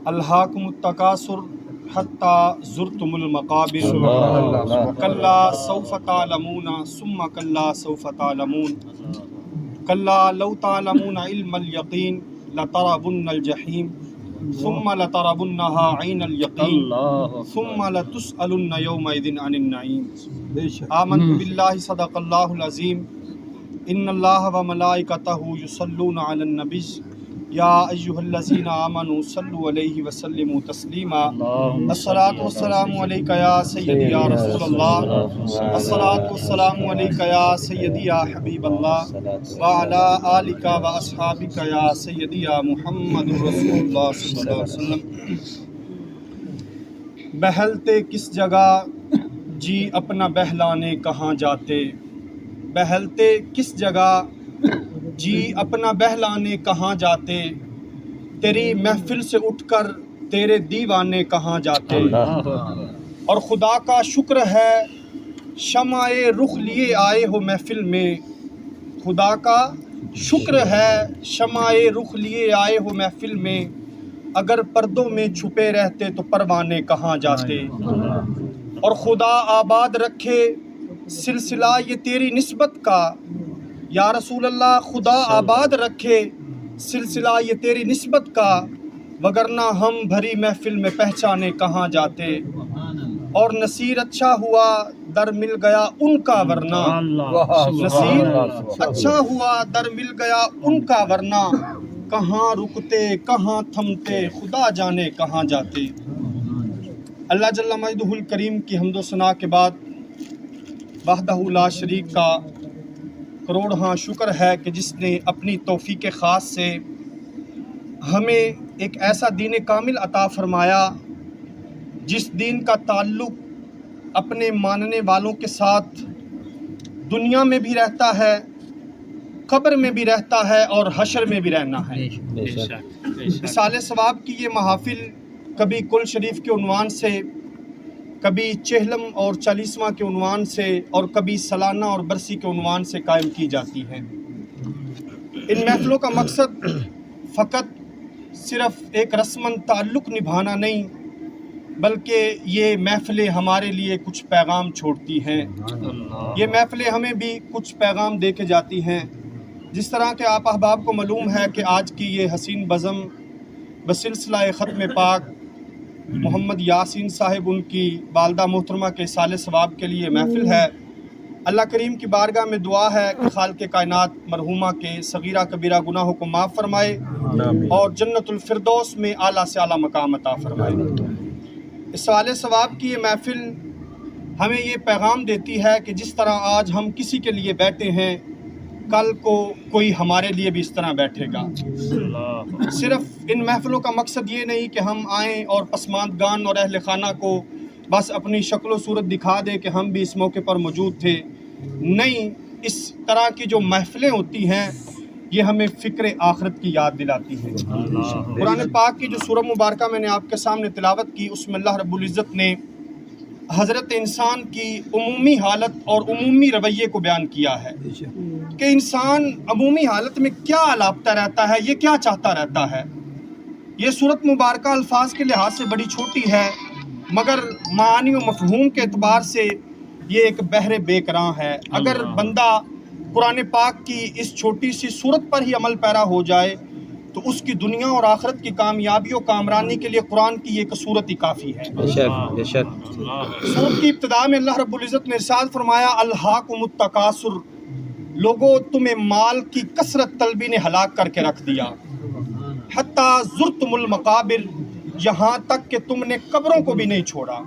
الہاکم التکاثر حتی زرتم المقابر کلا سوف تعلمون ثم کلا سوف تعلمون کلا لو تعلمون علم الیقین لترون الجحیم ثم لترونها عین الیقین ثم لتسألن یومئذ عن النعیم آمنت باللہ صدق اللہ العظیم ان اللہ و ملائکتہ یصلون علی النبی یا ایہا الذین آمنوا صلوا علیہ وسلموا تسلیما الصلاۃ والسلام علیک یا سیدی یا رسول اللہ الصلاۃ والسلام علیک یا سیدی یا حبیب اللہ وعلی آلک و اصحابک یا سیدی یا محمد رسول اللہ صلی اللہ علیہ وسلم۔ بہلتے کس جگہ جی اپنا بہلانے کہاں جاتے، بہلتے کس جگہ جی اپنا بہلانے کہاں جاتے، تیری محفل سے اٹھ کر تیرے دیوانے کہاں جاتے۔ اور خدا کا شکر ہے شمع رخ لیے آئے ہو محفل میں، خدا کا شکر ہے شمع رخ لیے آئے ہو محفل میں، اگر پردوں میں چھپے رہتے تو پروانے کہاں جاتے۔ اور خدا آباد رکھے سلسلہ یہ تیری نسبت کا، یا رسول اللہ خدا آباد رکھے سلسلہ یہ تیری نسبت کا، وگرنہ ہم بھری محفل میں پہچانے کہاں جاتے۔ اور نصیر اچھا ہوا در مل گیا ان کا ورنہ، نصیر اچھا ہوا در مل گیا ان کا ورنہ، کہاں رکتے کہاں تھمتے خدا جانے کہاں جاتے۔ اللہ جل مجدہ الکریم کی حمد و ثنا کے بعد وحدہ لا شریک کا کروڑ ہاں شکر ہے کہ جس نے اپنی توفیق خاص سے ہمیں ایک ایسا دین کامل عطا فرمایا جس دین کا تعلق اپنے ماننے والوں کے ساتھ دنیا میں بھی رہتا ہے، قبر میں بھی رہتا ہے اور حشر میں بھی رہنا ہے۔ اصالِ ثواب کی یہ محافل کبھی کل شریف کے عنوان سے، کبھی چہلم اور چالیسواں کے عنوان سے، اور کبھی سالانہ اور برسی کے عنوان سے قائم کی جاتی ہیں۔ ان محفلوں کا مقصد فقط صرف ایک رسماً تعلق نبھانا نہیں، بلکہ یہ محفلیں ہمارے لیے کچھ پیغام چھوڑتی ہیں، یہ محفلیں ہمیں بھی کچھ پیغام دے کے جاتی ہیں۔ جس طرح کہ آپ احباب کو معلوم ہے کہ آج کی یہ حسین بزم بسلسلہ ختم پاک محمد یاسین صاحب ان کی والدہ محترمہ کے اصالِ ثواب کے لیے محفل ہے۔ اللہ کریم کی بارگاہ میں دعا ہے کہ خالق کائنات مرحومہ کے صغیرہ کبیرہ گناہوں کو معاف فرمائے اور جنت الفردوس میں اعلیٰ سے اعلیٰ مقام عطا فرمائے۔ اصالِ ثواب کی یہ محفل ہمیں یہ پیغام دیتی ہے کہ جس طرح آج ہم کسی کے لیے بیٹھے ہیں، کل کو کوئی ہمارے لیے بھی اس طرح بیٹھے گا۔ صرف ان محفلوں کا مقصد یہ نہیں کہ ہم آئیں اور پسماندگان اور اہل خانہ کو بس اپنی شکل و صورت دکھا دیں کہ ہم بھی اس موقع پر موجود تھے، نہیں، اس طرح کی جو محفلیں ہوتی ہیں یہ ہمیں فکر آخرت کی یاد دلاتی ہیں۔ قرآن پاک کی جو سورہ مبارکہ میں نے آپ کے سامنے تلاوت کی، اس میں اللہ رب العزت نے حضرت انسان کی عمومی حالت اور عمومی رویے کو بیان کیا ہے کہ انسان عمومی حالت میں کیا الاپتا رہتا ہے، یہ کیا چاہتا رہتا ہے۔ یہ سورت مبارکہ الفاظ کے لحاظ سے بڑی چھوٹی ہے، مگر معانی و مفہوم کے اعتبار سے یہ ایک بحر بے کراں ہے۔ اگر بندہ قرآن پاک کی اس چھوٹی سی سورت پر ہی عمل پیرا ہو جائے تو اس کی دنیا اور آخرت کی کامیابی و کامرانی کے لیے قرآن کی ایک صورت ہی کافی ہے۔ سورت کی ابتدا میں اللہ رب العزت نے ارشاد فرمایا الہاکم التکاثر، لوگوں تمہیں مال کی کثرت طلبی نے ہلاک کر کے رکھ دیا، حتی زرتم المقابر، یہاں تک کہ تم نے قبروں کو بھی نہیں چھوڑا۔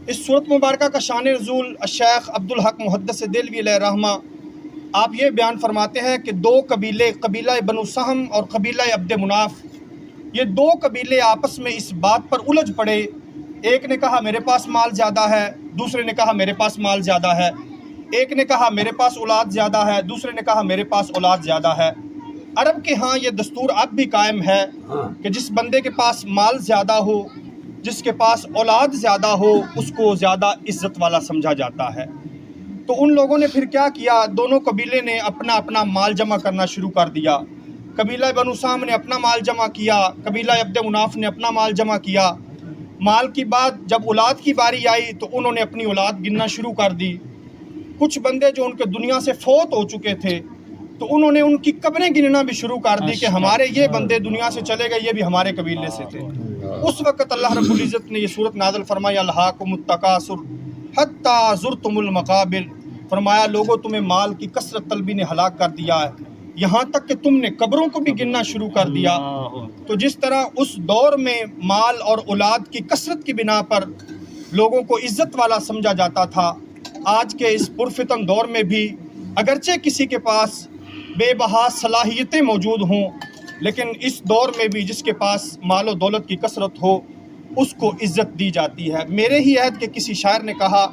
اس سورت مبارکہ کا شان نزول الشیخ عبدالحق محدث دہلوی علیہ رحمہ آپ یہ بیان فرماتے ہیں کہ دو قبیلے، قبیلہ بنو سہم اور قبیلہ عبد مناف، یہ دو قبیلے آپس میں اس بات پر الجھ پڑے، ایک نے کہا میرے پاس مال زیادہ ہے، دوسرے نے کہا میرے پاس مال زیادہ ہے، ایک نے کہا میرے پاس اولاد زیادہ ہے، دوسرے نے کہا میرے پاس اولاد زیادہ ہے۔ عرب کے ہاں یہ دستور اب بھی قائم ہے کہ جس بندے کے پاس مال زیادہ ہو، جس کے پاس اولاد زیادہ ہو، اس کو زیادہ عزت والا سمجھا جاتا ہے۔ تو ان لوگوں نے پھر کیا کیا، دونوں قبیلے نے اپنا اپنا مال جمع کرنا شروع کر دیا۔ قبیلہ بنو سام نے اپنا مال جمع کیا، قبیلہ عبد مناف نے اپنا مال جمع کیا۔ مال کی بات جب اولاد کی باری آئی تو انہوں نے اپنی اولاد گننا شروع کر دی۔ کچھ بندے جو ان کے دنیا سے فوت ہو چکے تھے تو انہوں نے ان کی قبریں گننا بھی شروع کر دی کہ ہمارے یہ بندے دنیا سے چلے گئے، یہ بھی ہمارے قبیلے سے تھے۔ اس وقت اللہ رب العزت نے یہ صورت نازل فرمائی الہاکم التکاثر حتی زرتم المقابر، فرمایا لوگوں تمہیں مال کی کثرت طلبی نے ہلاک کر دیا ہے، یہاں تک کہ تم نے قبروں کو بھی گننا شروع کر دیا۔ تو جس طرح اس دور میں مال اور اولاد کی کثرت کی بنا پر لوگوں کو عزت والا سمجھا جاتا تھا، آج کے اس پرفتن دور میں بھی اگرچہ کسی کے پاس بے بہا صلاحیتیں موجود ہوں، لیکن اس دور میں بھی جس کے پاس مال و دولت کی کثرت ہو اس کو عزت دی جاتی ہے۔ میرے ہی عہد کے کسی شاعر نے کہا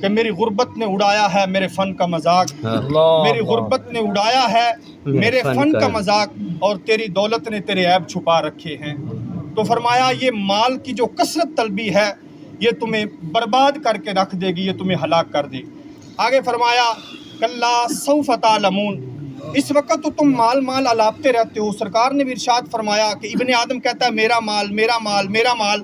کہ میری غربت نے اڑایا ہے میرے فن کا مذاق، میری غربت نے اڑایا ہے میرے فن کا مذاق، اور تیری دولت نے تیرے عیب چھپا رکھے ہیں۔ تو فرمایا یہ مال کی جو کثرت طلبی ہے یہ تمہیں برباد کر کے رکھ دے گی، یہ تمہیں ہلاک کر دے گی۔ آگے فرمایا کلا سوف تعلمون، اس وقت تو تم مال مال الاپتے رہتے ہو۔ سرکار نے بھی ارشاد فرمایا کہ ابن آدم کہتا ہے میرا مال میرا مال میرا مال،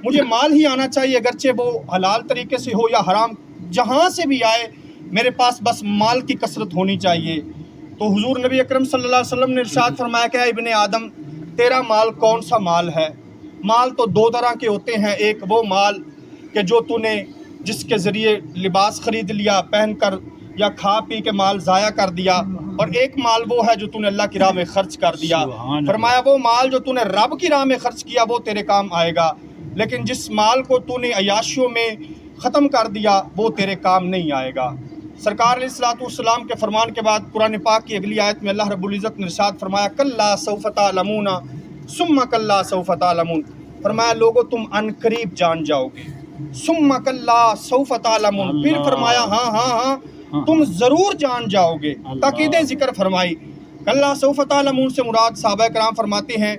مجھے مال ہی آنا چاہیے، اگرچہ وہ حلال طریقے سے ہو یا حرام، جہاں سے بھی آئے میرے پاس بس مال کی کثرت ہونی چاہیے۔ تو حضور نبی اکرم صلی اللہ علیہ وسلم نے ارشاد فرمایا کہ اے ابن آدم تیرا مال کون سا مال ہے؟ مال تو دو طرح کے ہوتے ہیں، ایک وہ مال کہ جو تو نے جس کے ذریعے لباس خرید لیا پہن کر یا کھا پی کے مال ضائع کر دیا، اور ایک مال وہ ہے جو تو نے اللہ کی راہ میں خرچ کر دیا۔ فرمایا وہ مال جو تو نے رب کی راہ میں خرچ کیا وہ تیرے کام آئے گا، لیکن جس مال کو تو نے عیاشیوں میں ختم کر دیا وہ تیرے کام نہیں آئے گا۔ سرکار علیہ الصلوۃ والسلام کے فرمان کے بعد قرآن پاک کی اگلی آیت میں اللہ رب العزت نے ارشاد فرمایا کلا سوف تعلمون ثم کلا سوف تعلمون، فرمایا لوگو تم ان قریب جان جاؤ گے، ثم کلا سوف تعلمون، پھر فرمایا ہاں ہاں ہاں تم ضرور جان جاؤ گے، تاکید ذکر فرمائی۔ کلا سوف تعلمون سے مراد صحابہ کرام فرماتے ہیں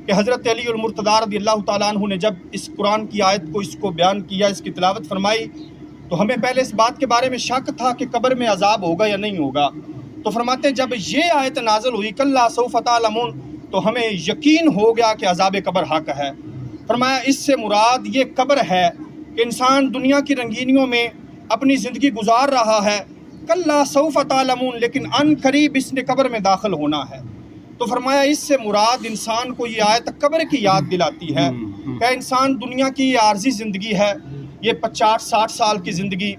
کہ حضرت علی المرتضیٰ رضی اللہ تعالیٰ عنہ نے جب اس قرآن کی آیت کو اس کو بیان کیا، اس کی تلاوت فرمائی، تو ہمیں پہلے اس بات کے بارے میں شک تھا کہ قبر میں عذاب ہوگا یا نہیں ہوگا۔ تو فرماتے جب یہ آیت نازل ہوئی کلا سوف تعلمون تو ہمیں یقین ہو گیا کہ عذاب قبر حق ہے۔ فرمایا اس سے مراد یہ قبر ہے کہ انسان دنیا کی رنگینیوں میں اپنی زندگی گزار رہا ہے، کلا سوف تعلمون، لیکن ان قریب اس نے قبر میں داخل ہونا ہے۔ تو فرمایا اس سے مراد انسان کو یہ آیت قبر کی یاد دلاتی ہے کہ انسان دنیا کی یہ عارضی زندگی ہے، یہ 50-60 سال کی زندگی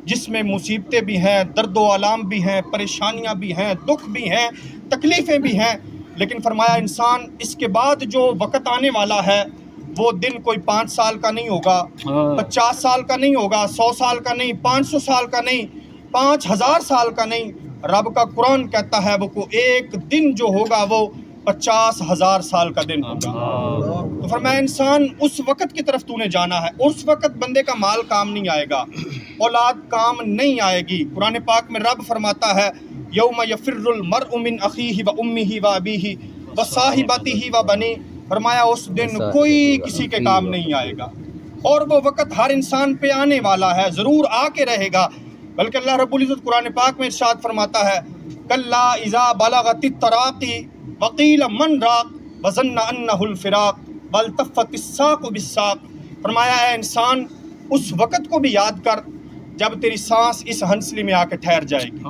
جس میں مصیبتیں بھی ہیں، درد و آلام بھی ہیں، پریشانیاں بھی ہیں، دکھ بھی ہیں، تکلیفیں بھی ہیں، لیکن فرمایا انسان اس کے بعد جو وقت آنے والا ہے وہ دن کوئی 5 سال کا نہیں ہوگا، 50 سال کا نہیں ہوگا، 100 سال کا نہیں، 500 سال کا نہیں، 5000 سال کا نہیں، رب کا قرآن کہتا ہے وہ ایک دن جو ہوگا وہ 50,000 سال کا دن ہوگا۔ تو فرمایا انسان اس وقت کی طرف تو نے جانا ہے، اس وقت بندے کا مال کام نہیں آئے گا، اولاد کام نہیں آئے گی۔ قرآن پاک میں رب فرماتا ہے یوم یفر المرء من اخیہ و امہ و ابیہ و صاحبتہ و بنیہ، فرمایا اس دن کوئی کسی کے کام نہیں آئے گا، اور وہ وقت ہر انسان پہ آنے والا ہے، ضرور آ کے رہے گا۔ بلکہ اللہ رب العزت قرآن پاک میں ارشاد فرماتا ہے کلا اذا بلغت التراقی وقیل من راق وظن انہ الفراق والتفت الساق بالساق، فرمایا اے انسان اس وقت کو بھی یاد کر جب تیری سانس اس ہنسلی میں آ کے ٹھہر جائے گی،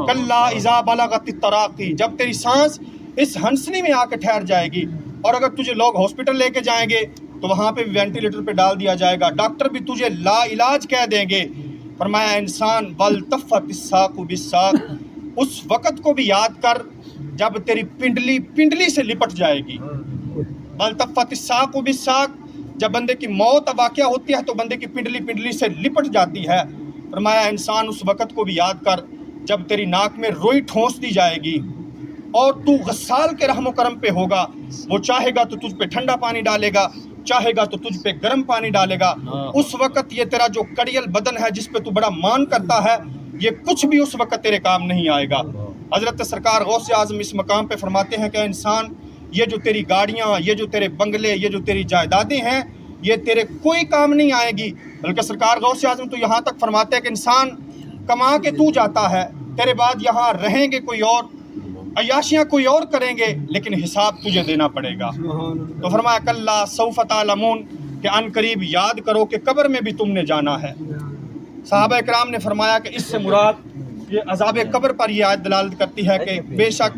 کلا اذا بلغت التراقی، جب تیری سانس اس ہنسلی میں آ کے ٹھہر جائے گی، اور اگر تجھے لوگ ہاسپٹل لے کے جائیں گے تو وہاں پہ وینٹیلیٹر پہ ڈال دیا جائے گا، ڈاکٹر بھی تجھے لا علاج کہہ دیں گے، فرمایا انسان والتفت الساق بالساق، اس وقت کو بھی یاد کر جب تیری پنڈلی سے لپٹ جائے گی، والتفت الساق بالساق، جب بندے کی موت واقعہ ہوتی ہے تو بندے کی پنڈلی سے لپٹ جاتی ہے، فرمایا انسان اس وقت کو بھی یاد کر جب تیری ناک میں روئی ٹھونس دی جائے گی اور تو غسال کے رحم و کرم پہ ہوگا، وہ چاہے گا تو تجھ پہ ٹھنڈا پانی ڈالے گا، چاہے گا تو تجھ پہ گرم پانی ڈالے گا، اس وقت یہ تیرا جو کڑیل بدن ہے جس پہ تو بڑا مان کرتا ہے یہ کچھ بھی اس وقت تیرے کام نہیں آئے گا۔ حضرت سرکار غوث اعظم اس مقام پہ فرماتے ہیں کہ انسان یہ جو تیری گاڑیاں، یہ جو تیرے بنگلے، یہ جو تیری جائیدادیں ہیں یہ تیرے کوئی کام نہیں آئے گی، بلکہ سرکار غوث اعظم تو یہاں تک فرماتے ہیں کہ انسان کما کے تو جاتا ہے، تیرے بعد یہاں رہیں گے کوئی اور، عیاشیاں کوئی اور کریں گے لیکن حساب تجھے دینا پڑے گا۔ تو فرمایا کلا سوف تعلمون کہ ان قریب یاد کرو کہ قبر میں بھی تم نے جانا ہے۔ صحابہ اکرام نے فرمایا کہ اس سے مراد یہ عذاب قبر پر یہ آیت دلالت کرتی ہے کہ بے شک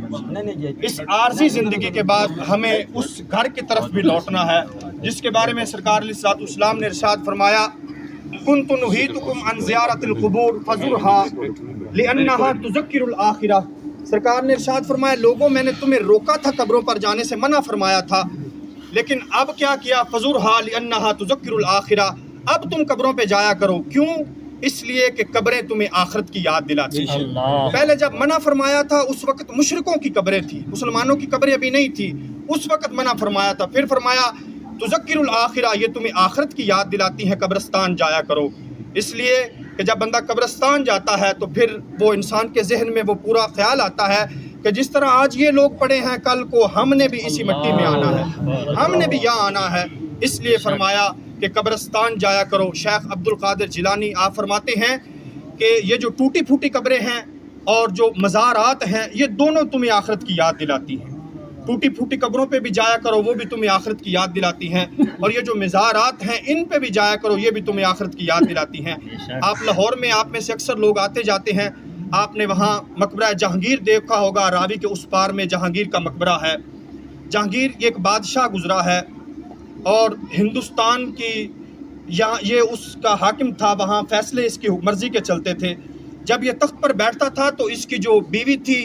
اس عارضی زندگی کے بعد ہمیں اس گھر کی طرف بھی لوٹنا ہے جس کے بارے میں سرکار علیہ الصلوۃ والسلام نے ارشاد فرمایا کنت نہیتکم عن زیارت القبور فزرها لانها تذکر الآخرہ۔ سرکار نے ارشاد فرمایا لوگوں میں نے تمہیں روکا تھا قبروں پر جانے سے، منع فرمایا تھا، لیکن اب کیا کیا، فزرها لانها تذکر الآخرہ، اب تم قبروں پہ جایا کرو۔ کیوں؟ اس لیے کہ قبریں تمہیں آخرت کی یاد دلاتی ہیں۔ پہلے جب منع فرمایا تھا اس وقت مشرکوں کی قبریں تھیں، مسلمانوں کی قبریں ابھی نہیں تھی، اس وقت منع فرمایا تھا، پھر فرمایا تذکر الآخرہ، یہ تمہیں آخرت کی یاد دلاتی ہیں، قبرستان جایا کرو۔ اس لیے کہ جب بندہ قبرستان جاتا ہے تو پھر وہ انسان کے ذہن میں وہ پورا خیال آتا ہے کہ جس طرح آج یہ لوگ پڑے ہیں کل کو ہم نے بھی اسی مٹی میں آنا ہے، ہم نے بھی یہاں آنا ہے۔ اس لیے فرمایا کہ قبرستان جایا کرو۔ شیخ عبد القادر جیلانی آپ فرماتے ہیں کہ یہ جو ٹوٹی پھوٹی قبریں ہیں اور جو مزارات ہیں یہ دونوں تمہیں آخرت کی یاد دلاتی ہیں۔ ٹوٹی پھوٹی قبروں پہ بھی جایا کرو، وہ بھی تمہیں آخرت کی یاد دلاتی ہیں، اور یہ جو مزارات ہیں ان پہ بھی جایا کرو، یہ بھی تمہیں آخرت کی یاد دلاتی ہیں۔ آپ لاہور میں آپ میں سے اکثر لوگ آتے جاتے ہیں، آپ نے وہاں مقبرہ جہانگیر دیکھا ہوگا، راوی کے اس پار میں جہانگیر کا مقبرہ ہے۔ جہانگیر ایک بادشاہ گزرا ہے اور ہندوستان کی یہ اس کا حاکم تھا، وہاں فیصلے اس کی مرضی کے چلتے تھے۔ جب یہ تخت پر بیٹھتا تھا تو اس کی جو بیوی تھی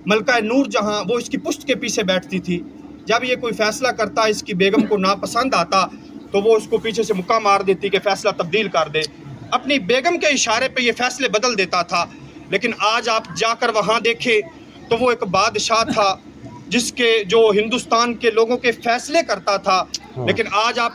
ملکہ نور جہاں، وہ اس کی پشت کے پیچھے بیٹھتی تھی۔ جب یہ کوئی فیصلہ کرتا اس کی بیگم کو ناپسند آتا تو وہ اس کو پیچھے سے مکہ مار دیتی کہ فیصلہ تبدیل کر دے۔ اپنی بیگم کے اشارے پہ یہ فیصلے بدل دیتا تھا۔ لیکن آج آپ جا کر وہاں دیکھیں تو وہ ایک بادشاہ تھا جس کے جو ہندوستان کے لوگوں کے فیصلے کرتا تھا، لیکن آج آپ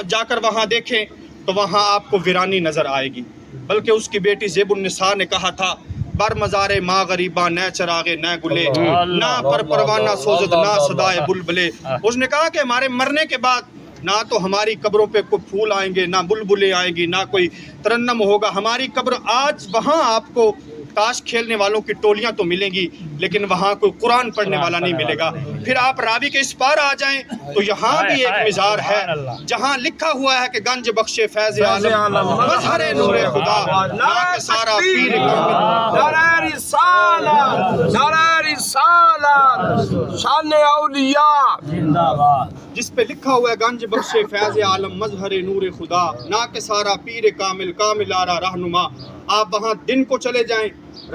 جا کر وہاں دیکھیں تو وہاں آپ کو ویرانی نظر آئے گی۔ بلکہ اس کی بیٹی زیب النساء نے کہا تھا بر مزار ماں غریباں نہ چراغے نہ گلے، نہ پر پروانہ سوزد نہ صدائے بلبلے۔ اس نے کہا کہ ہمارے مرنے کے بعد نہ تو ہماری قبروں پہ کوئی پھول آئیں گے، نہ بلبلیں آئیں گی، نہ کوئی ترنم ہوگا۔ ہماری قبر آج وہاں آپ کو تاش کھیلنے والوں کی ٹولیاں تو ملیں گی لیکن وہاں کوئی قرآن پڑھنے والا نہیں ملے گا۔ پھر آپ راوی کے اس پار آ جائیں تو یہاں بھی ایک مزار ہے جہاں لکھا ہوا ہے کہ گنج بخشے فیض عالم مظہر نور خدا نا کے سارا پیر نعرہ رسالت، نعرہ رسالت، شان اولیاء زندہ باد، جس پہ لکھا ہوا ہے گنج بخشے فیض عالم مظہر نور خدا نا کے سارا پیر کامل کامل آرا رہنما۔ آپ وہاں دن کو چلے جائیں،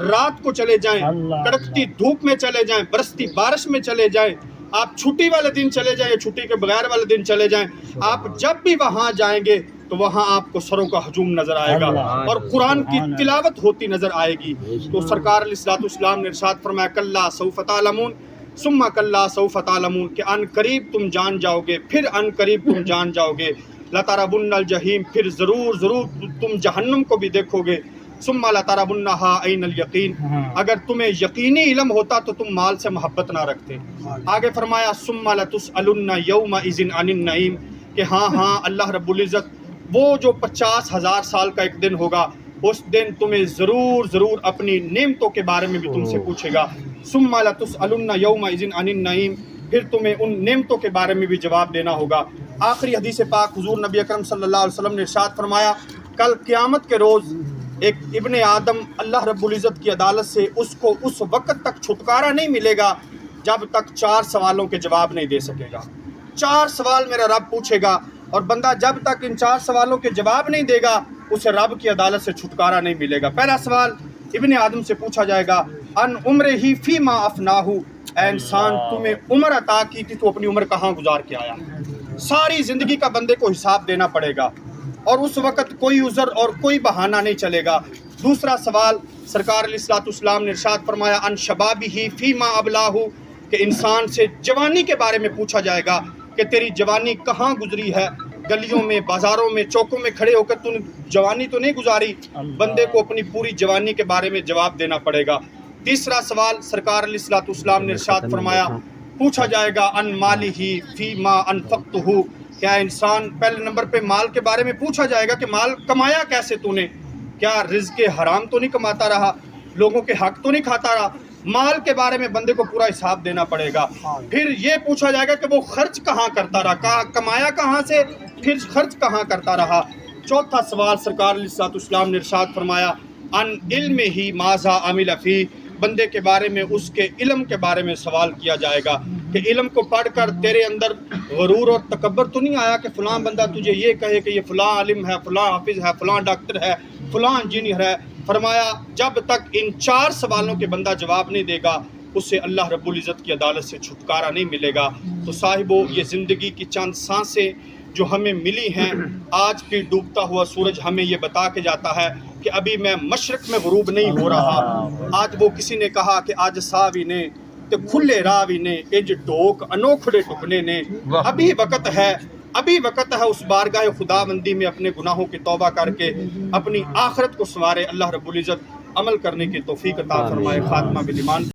رات کو چلے جائیں، کڑکتی دھوپ میں چلے جائیں، برستی بارش میں چلے جائیں، آپ چھٹی والے دن چلے جائیں یا چھٹی کے بغیر والے دن چلے جائیں، آپ جب بھی وہاں جائیں گے تو وہاں آپ کو سروں کا ہجوم نظر آئے گا اور قرآن کی تلاوت ہوتی نظر آئے گی۔ تو سرکار علیہ الصلوۃ والسلام نے ارشاد فرمایا کلا سوف تعلمون ثم کلا سوف تعلمون کہ ان قریب تم جان جاؤ گے، پھر ان قریب تم جان جاؤ گے، لترون الجحیم، پھر ضرور تم جہنم کو بھی دیکھو گے، ثم لترونها عین الیقین، اگر تمہیں یقینی علم ہوتا تو تم مال سے محبت نہ رکھتے۔ آگے فرمایا ثم لتسألن یومئذ عن النعیم کہ ہاں اللہ رب العزت وہ جو 50,000 سال کا ایک دن ہوگا اس دن تمہیں ضرور اپنی نعمتوں کے بارے میں بھی تم سے پوچھے گا۔ ثم لتسألن یومئذ عن النعیم، پھر تمہیں ان نعمتوں کے بارے میں بھی جواب دینا ہوگا۔ آخری حدیث پاک حضور نبی اکرم صلی اللہ علیہ وسلم نے ارشاد فرمایا کل قیامت کے روز ایک ابن آدم اللہ رب العزت کی عدالت سے اس کو اس وقت تک چھٹکارا نہیں ملے گا جب تک 4 سوالوں کے جواب نہیں دے سکے گا۔ 4 سوال میرا رب پوچھے گا اور بندہ جب تک ان 4 سوالوں کے جواب نہیں دے گا اسے رب کی عدالت سے چھٹکارا نہیں ملے گا۔ پہلا سوال ابن آدم سے پوچھا جائے گا ان عمرہ فیما افناہ، اے انسان تمہیں عمر عطا کی تھی تو اپنی عمر کہاں گزار کے آیا؟ ساری زندگی کا بندے کو حساب دینا پڑے گا اور اس وقت کوئی عذر اور کوئی بہانہ نہیں چلے گا۔ دوسرا سوال سرکار علیہ الصلوۃ والسلام نے ارشاد فرمایا ان شبابہ فیما ابلاہ کہ انسان سے جوانی کے بارے میں پوچھا جائے گا کہ تیری جوانی کہاں گزری ہے، گلیوں میں، بازاروں میں، چوکوں میں کھڑے ہو کر تو نے جوانی تو نہیں گزاری۔ بندے کو اپنی پوری جوانی کے بارے میں جواب دینا پڑے گا۔ تیسرا سوال سرکار علیہ الصلوۃ والسلام نے ارشاد فرمایا پوچھا جائے گا ان مالہ فیما انفقتہ، کیا انسان پہلے نمبر پہ مال کے بارے میں پوچھا جائے گا کہ مال کمایا کیسے تو نے، کیا رزق حرام تو نہیں کماتا رہا، لوگوں کے حق تو نہیں کھاتا رہا۔ مال کے بارے میں بندے کو پورا حساب دینا پڑے گا. پھر یہ پوچھا جائے گا کہ وہ خرچ کہاں کرتا رہا, کمایا کہاں سے, پھر خرچ کہاں کرتا رہا. چوتھا سوال سرکار علیہ الصلوۃ والسلام نے ارشاد فرمایا ان علم ہی ماذا عمل فی, بندے کے بارے میں اس کے علم کے بارے میں سوال کیا جائے گا کہ علم کو پڑھ کر تیرے اندر غرور اور تکبر تو نہیں آیا کہ فلاں بندہ تجھے یہ کہے کہ یہ فلاں عالم ہے, فلاں حافظ ہے, فلاں ڈاکٹر ہے, فلاں انجینئر ہے. فرمایا جب تک ان 4 سوالوں کے بندہ جواب نہیں دے گا اسے اللہ رب العزت کی عدالت سے چھٹکارا نہیں ملے گا. تو صاحبو, یہ زندگی کی چند سانسیں جو ہمیں ملی ہیں, آج بھی ڈوبتا ہوا سورج ہمیں یہ بتا کے جاتا ہے کہ ابھی میں مشرق میں غروب نہیں ہو رہا. آج وہ کسی نے کہا کہ آج ساوی نے تے کھلے راوی نے اج ڈوک انوکھڑے ٹکنے نے. ابھی وقت ہے, ابھی وقت ہے اس بارگاہ خداوندی میں اپنے گناہوں کی توبہ کر کے اپنی آخرت کو سنوارے. اللہ رب العزت عمل کرنے کی توفیق عطا فرمائے. خاتمہ بالایمان.